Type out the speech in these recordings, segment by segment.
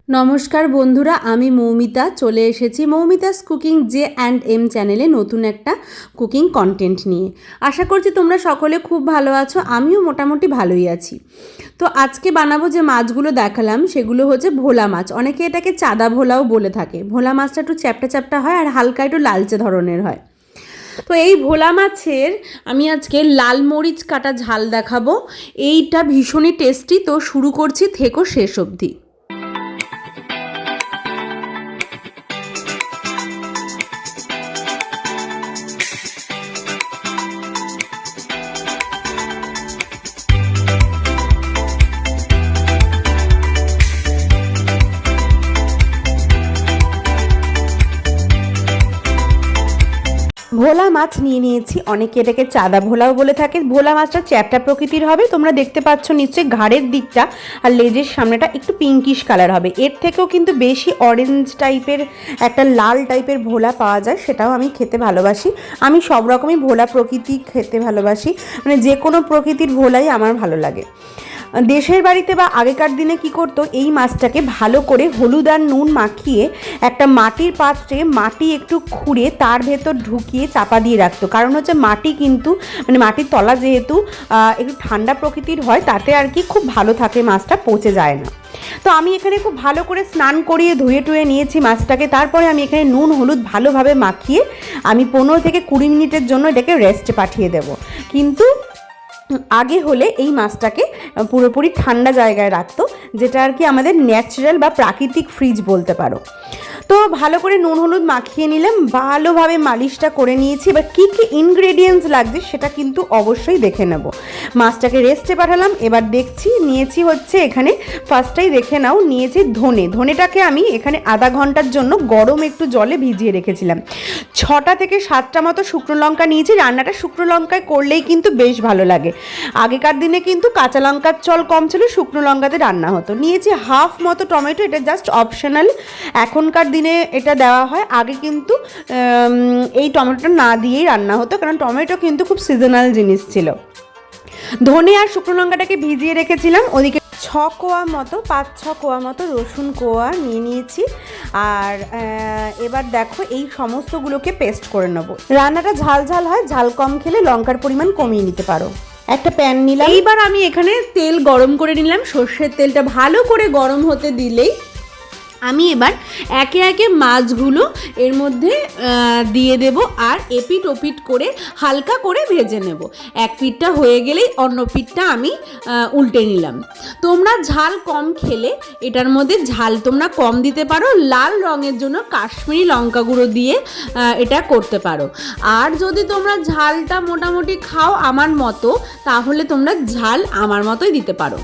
নমস্কার বন্ধুরা, আমি মৌমিতা চলে এসেছি মৌমিতাস কুকিং J&M চ্যানেলে নতুন একটা কুকিং কন্টেন্ট নিয়ে। আশা করছি তোমরা সকলে খুব ভালো আছো, আমিও মোটামুটি ভালোই আছি। তো আজকে বানাবো যে মাছগুলো দেখালাম সেগুলো হচ্ছে ভোলা মাছ। অনেকে এটাকে চাঁদা ভোলাও বলে থাকে। ভোলা মাছটা একটু চ্যাপটা চ্যাপটা হয় আর হালকা একটু লালচে ধরনের হয়। তো এই ভোলা মাছের আমি আজকে লাল মরিচ কাটা ঝাল দেখাবো। এইটা ভীষণই টেস্টি। তো শুরু করছি, থেকো শেষ অবধি। ভোলা মাছ নিয়ে নিয়েছি, অনেকে এটাকে চাঁদা ভোলাও বলে থাকে। ভোলা মাছটা চ্যাপ্টা প্রকৃতির হবে, তোমরা দেখতে পাচ্ছ নিশ্চয়ই ঘাড়ের দিকটা আর লেজের সামনেটা একটু পিঙ্কিশ কালার হবে। এর থেকেও কিন্তু বেশি অরেঞ্জ টাইপের একটা লাল টাইপের ভোলা পাওয়া যায়, সেটাও আমি খেতে ভালোবাসি। আমি সব রকমই ভোলা প্রকৃতি খেতে ভালোবাসি, মানে যে কোনো প্রকৃতির ভোলাই আমার ভালো লাগে। দেশের বাড়িতে বা আগেকার দিনে কি করতো, এই মাছটাকে ভালো করে হলুদ আর নুন মাখিয়ে একটা মাটির পাত্রে মাটি একটু খুঁড়ে তার ভেতর ঢুকিয়ে চাপা দিয়ে রাখতো। কারণ হচ্ছে মাটি কিন্তু মানে মাটির তলা যেহেতু একটু ঠান্ডা প্রকৃতির হয়, তাতে আর কি খুব ভালো থাকে, মাছটা পচে যায় না। তো আমি এখানে খুব ভালো করে স্নান করিয়ে ধুয়ে টুয়ে নিয়েছি মাছটাকে। তারপরে আমি এখানে নুন হলুদ ভালোভাবে মাখিয়ে আমি 15 থেকে 20 মিনিটের জন্য এটাকে রেস্টে পাঠিয়ে দেব। কিন্তু আগে হলে এই মাছটাকে পুরোপুরি ঠান্ডা জায়গায় রাখতো, যেটা আর কি আমাদের ন্যাচারাল বা প্রাকৃতিক ফ্রিজ বলতে পারো। তো ভালো করে নুন হলুদ মাখিয়ে নিলাম, ভালোভাবে মালিশটা করে নিয়েছি। এবার কী কী ইনগ্রেডিয়েন্টস লাগছে সেটা কিন্তু অবশ্যই দেখে নেব। মাছটাকে রেস্টে পাঠালাম, এবার দেখছি নিয়েছি হচ্ছে এখানে ফার্স্টেই দেখে নাও, নিয়েছি ধনেটাকে আমি এখানে আধা ঘন্টার জন্য গরম একটু জলে ভিজিয়ে রেখেছিলাম। 6টা থেকে 7টা মতো শুকনো লঙ্কা নিয়েছি। রান্নাটা শুকনো লঙ্কায় করলেই কিন্তু বেশ ভালো লাগে। আগেকার দিনে কিন্তু কাঁচা লঙ্কার চল কম ছিল, শুকনো লঙ্কাতে রান্না হতো। নিয়েছি হাফ মতো টমেটো, এটা জাস্ট অপশনাল, এখনকার দিনে এটা দেওয়া হয়। আগে কিন্তু এই টমেটোটা না দিয়েই রান্না হতো, কারণ টমেটো কিন্তু খুব সিজনাল জিনিস ছিল। ধনে আর শুকনো লঙ্কাটাকে ভিজিয়ে রেখেছিলাম। ওদিকে 6 কোয়া মতো 5-6 কোয়া মতো রসুন কোয়া নিয়ে নিয়েছি। আর এবার দেখো এই সমস্তগুলোকে পেস্ট করে নেবো। রান্নাটা ঝাল ঝাল হয়, ঝাল কম খেলে লঙ্কার পরিমাণ কমিয়ে নিতে পারো। একটা প্যান নিলাম, এইবার আমি এখানে তেল গরম করে নিলাম। সর্ষের তেলটা ভালো করে গরম হতে দিলেই আমি এবার একে একে মাছগুলো এর মধ্যে দিয়ে দেব আর এপিট ওপিট করে হালকা করে ভেজে নেব। এক পিঠটা হয়ে গেলেই অন্য পিঠটা আমি উল্টে নিলাম। তোমরা ঝাল কম খেলে এটার মধ্যে ঝাল তোমরা কম দিতে পারো, লাল রঙের জন্য কাশ্মীরি লঙ্কা গুঁড়ো দিয়ে এটা করতে পারো। আর যদি তোমরা ঝালটা মোটামুটি খাও আমার মতো, তাহলে তোমরা ঝাল আমার মতোই দিতে পারো।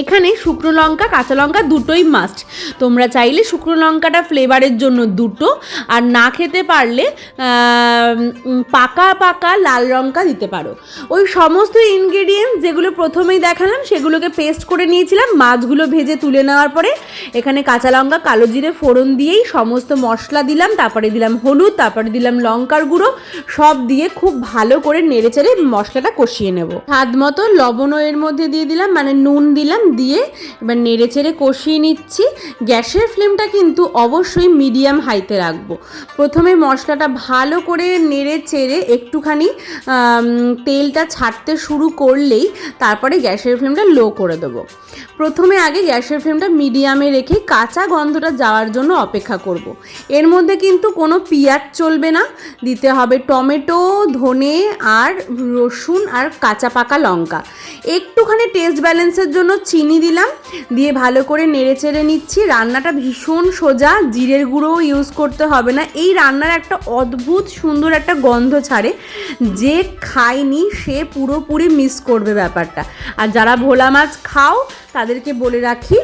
এখানে শুকনো লঙ্কা কাঁচা লঙ্কা দুটোই মাস্ট। তোমরা চাইলে শুকনো লঙ্কাটা ফ্লেভারের জন্য দুটো, আর না খেতে পারলে পাকা পাকা লাল লঙ্কা দিতে পারো। ওই সমস্ত ইনগ্রেডিয়েন্টস যেগুলো প্রথমেই দেখালাম সেগুলোকে পেস্ট করে নিয়েছিলাম। মাছগুলো ভেজে তুলে নেওয়ার পরে এখানে কাঁচা লঙ্কা কালো জিরে ফোড়ন দিয়েই সমস্ত মশলা দিলাম, তারপরে দিলাম হলুদ, তারপরে দিলাম লঙ্কার গুঁড়ো, সব দিয়ে খুব ভালো করে নেড়েচেড়ে মশলাটা কষিয়ে নেব। স্বাদ মতো লবণও এর মধ্যে দিয়ে দিলাম, মানে নুন দিলাম, দিয়ে এবার নেড়ে চেড়ে কষিয়ে নিচ্ছি। গ্যাসের ফ্লেমটা কিন্তু অবশ্যই মিডিয়াম হাইতে রাখবো। প্রথমে মশলাটা ভালো করে নেড়ে চেড়ে একটুখানি তেলটা ছাড়তে শুরু করলেই তারপরে গ্যাসের ফ্লেমটা লো করে দেবো। প্রথমে আগে গ্যাসের ফ্লেমটা মিডিয়ামে রেখে কাঁচা গন্ধটা যাওয়ার জন্য অপেক্ষা করব। এর মধ্যে কিন্তু কোনো পেঁয়াজ চলবে না, দিতে হবে টমেটো, ধনে আর রসুন আর কাঁচা পাকা লঙ্কা। একটুখানি টেস্ট ব্যালেন্সের জন্য চিনি দিলাম, দিয়ে ভালো করে নেড়ে চেড়ে নিচ্ছি। রান্নাটা ভীষণ সোজা, জিরের গুঁড়োও ইউজ করতে হবে না। এই রান্নার একটা অদ্ভুত সুন্দর একটা গন্ধ ছাড়ে, যে খায়নি সে পুরোপুরি মিস করবে ব্যাপারটা। আর যারা ভোলা মাছ খাও তাদেরকে বলে রাখি,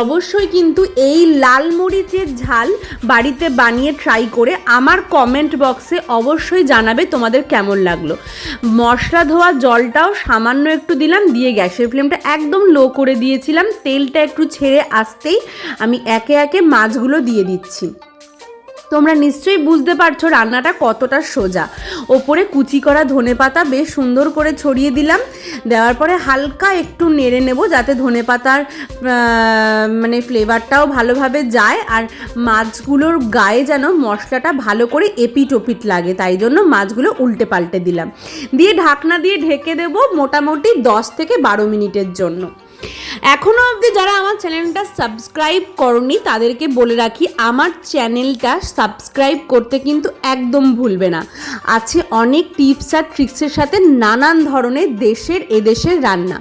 অবশ্যই কিন্তু এই লাল মরিচের ঝাল বাড়িতে বানিয়ে ট্রাই করে আমার কমেন্ট বক্সে অবশ্যই জানাবে তোমাদের কেমন লাগলো। মশলা ধোয়া জলটাও সামান্য একটু দিলাম, দিয়ে গ্যাসের ফ্লেমটা একদম লো করে দিয়েছিলাম। তেলটা একটু ছেড়ে আসতেই আমি একে একে মাছগুলো দিয়ে দিচ্ছি। তোমরা নিশ্চয়ই বুঝতে পারছো রান্নাটা কতটা সোজা। ওপরে কুচি করা ধনেপাতা বেশ সুন্দর করে ছড়িয়ে দিলাম, দেওয়ার পরে হালকা একটু নেড়ে নেব যাতে ধনেপাতার মানে ফ্লেভারটাও ভালোভাবে যায়, আর মাছগুলোর গায়ে যেন মশলাটা ভালো করে এপিট ওপিট লাগে, তাই জন্য মাছগুলো উল্টে পাল্টে দিলাম, দিয়ে ঢাকনা দিয়ে ঢেকে দেব মোটামুটি 10 থেকে 12 মিনিটের জন্য। এখনও অবধি যারা আমার চ্যানেলটা সাবস্ক্রাইব করনি তাদেরকে বলে রাখি, আমার চ্যানেলটা সাবস্ক্রাইব করতে কিন্তু একদম ভুলবে না। আছে অনেক টিপস আর ট্রিক্সের সাথে নানান ধরনের দেশের এদেশের রান্না।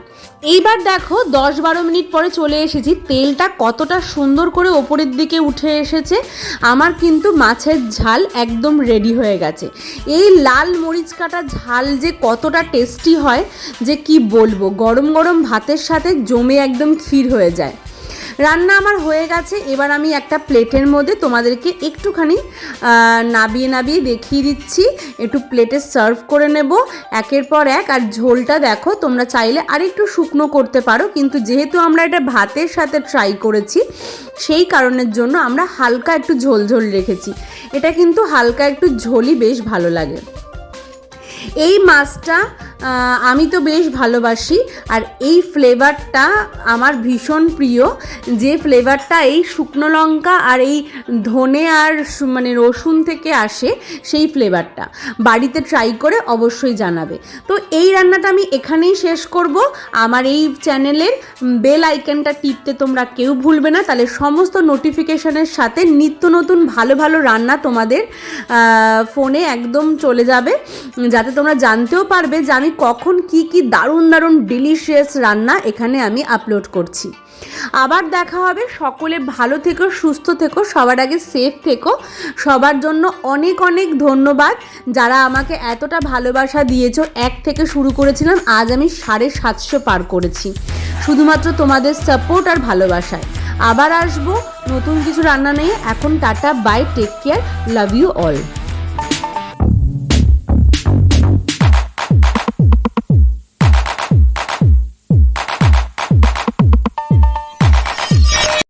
এইবার দেখো 10-12 মিনিট পরে চলে এসেছি, তেলটা কতটা সুন্দর করে ওপরের দিকে উঠে এসেছে। আমার কিন্তু মাছের ঝাল একদম রেডি হয়ে গেছে। এই লাল মরিচ কাটা ঝাল যে কতটা টেস্টি হয় যে কি বলবো, গরম গরম ভাতের সাথে জমে একদম ক্ষীর হয়ে যায়। রান্না আমার হয়ে গেছে, এবার আমি একটা প্লেটের মধ্যে তোমাদেরকে একটুখানি নাবিয়ে দেখিয়ে দিচ্ছি, একটু প্লেটে সার্ভ করে নেব একের পর এক। আর ঝোলটা দেখো, তোমরা চাইলে আর একটু শুকনো করতে পারো, কিন্তু যেহেতু আমরা এটা ভাতের সাথে ট্রাই করেছি সেই কারণের জন্য আমরা হালকা একটু ঝোল ঝোল রেখেছি। এটা কিন্তু হালকা একটু ঝোলই বেশ ভালো লাগে। এই মাছটা আমি তো বেশ ভালোবাসি, আর এই ফ্লেভারটা আমার ভীষণ প্রিয়, যে ফ্লেভারটা এই শুকনো লঙ্কা আর এই ধনে আর মানে রসুন থেকে আসে, সেই ফ্লেভারটা বাড়িতে ট্রাই করে অবশ্যই জানাবে। তো এই রান্নাটা আমি এখানেই শেষ করব। আমার এই চ্যানেলের বেল আইকনটা টিপতে তোমরা কেউ ভুলবে না, তাহলে সমস্ত নোটিফিকেশনের সাথে নিত্য নতুন ভালো ভালো রান্না তোমাদের ফোনে একদম চলে যাবে, যাতে তোমরা জানতেও পারবে যে আমি কখন কি কি দারুণ দারুণ ডিলিশিয়াস রান্না এখানে আমি আপলোড করছি। আবার দেখা হবে। সকলে ভালো থেকো, সুস্থ থেকো, সবার আগে সেফ থেকো। সবার জন্য অনেক অনেক ধন্যবাদ যারা আমাকে এতটা ভালোবাসা দিয়েছো। 1 থেকে শুরু করেছিলাম, আজ আমি 750 পার করেছি, শুধুমাত্র তোমাদের সাপোর্ট আর ভালোবাসায়। আবার আসবো নতুন কিছু রান্না নিয়ে। এখন tata, bye, take care, love you all.